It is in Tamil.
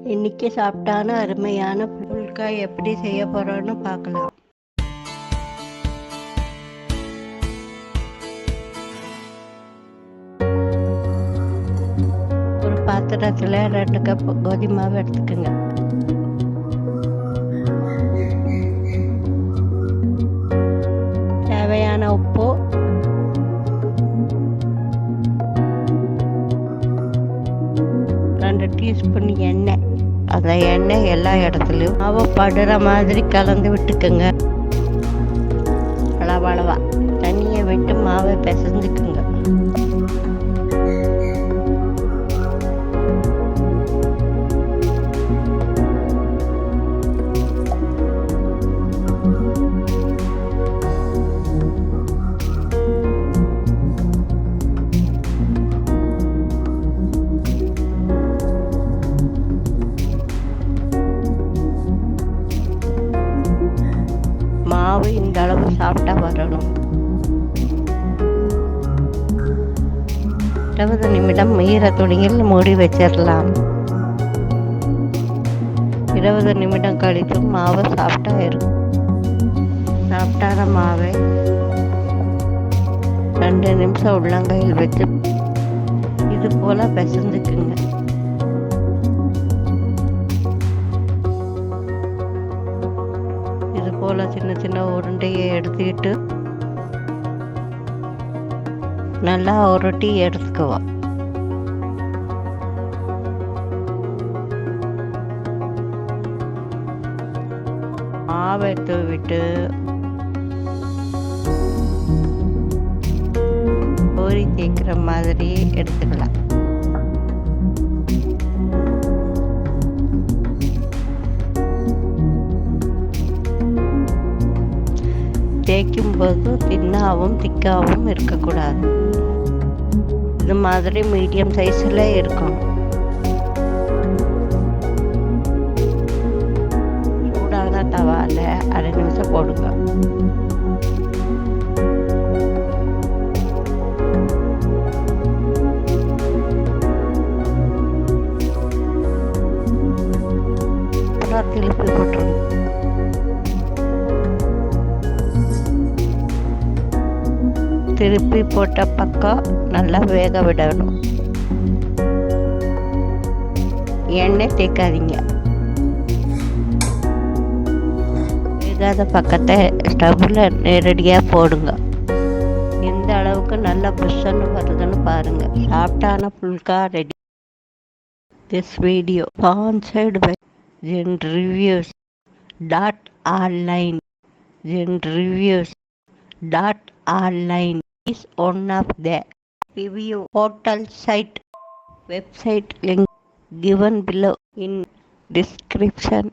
இன்னைக்கு சாப்பிட்டான அருமையான புல்காய் எப்படி செய்ய போறோம்னு பார்க்கலாம். ஒரு பாத்திரத்தில் 2 கப் கோதுமை மாவு எடுத்துக்கோங்க. தேவையான உப்பு, ரெண்டு டீஸ்பூன் எண்ணெய். அந்த எண்ணெய் எல்லா இடத்துலையும் மாவு படுற மாதிரி கலந்து விட்டுக்குங்க. அளவா தண்ணியை விட்டு மாவை பிசைஞ்சுக்குங்க. மாவு இந்த அளவு சாப்பிட்டா வரணும். 20 நிமிடம் ஈர துணியில் மூடி வச்சிடலாம். 20 நிமிடம் கழித்து மாவு சாப்பிட்டா இருக்கும். சாப்பிட்டான மாவை 2 நிமிஷம் உள்ளங்கையில் வச்சு இது போல பிசைஞ்சுக்குங்க. இது போல சின்ன சின்ன உருண்டையை எடுத்துக்கிட்டு நல்லா உருட்டி எடுத்துக்குவோம். மாவை தூவிட்டு பூரி தேய்க்கிற மாதிரி எடுத்துக்கலாம். தேய்க்கும் போது தின்னாவும் திக்காவும் இருக்கக்கூடாது. இது மாதிரி மீடியம் சைஸில் இருக்கும். சூடான தவால 1/2 நிமிஷம் போடுங்க. அப்புறம் திருப்பி போட்டுருங்க. திருப்பி போட்ட பக்கம் நல்லா வேக விடணும். எண்ணெய் தேய்க்காதீங்க. வேகாத பக்கத்தை ஸ்டவ்வில் நேரடியாக போடுங்க. எந்த அளவுக்கு நல்லா புஷ்ஷன்னு வருதுன்னு பாருங்க. சாஃப்டான phulka ready. This video sponsored by GenReviews.online. GenReviews.online is one of the review portal site. Website link given below in description.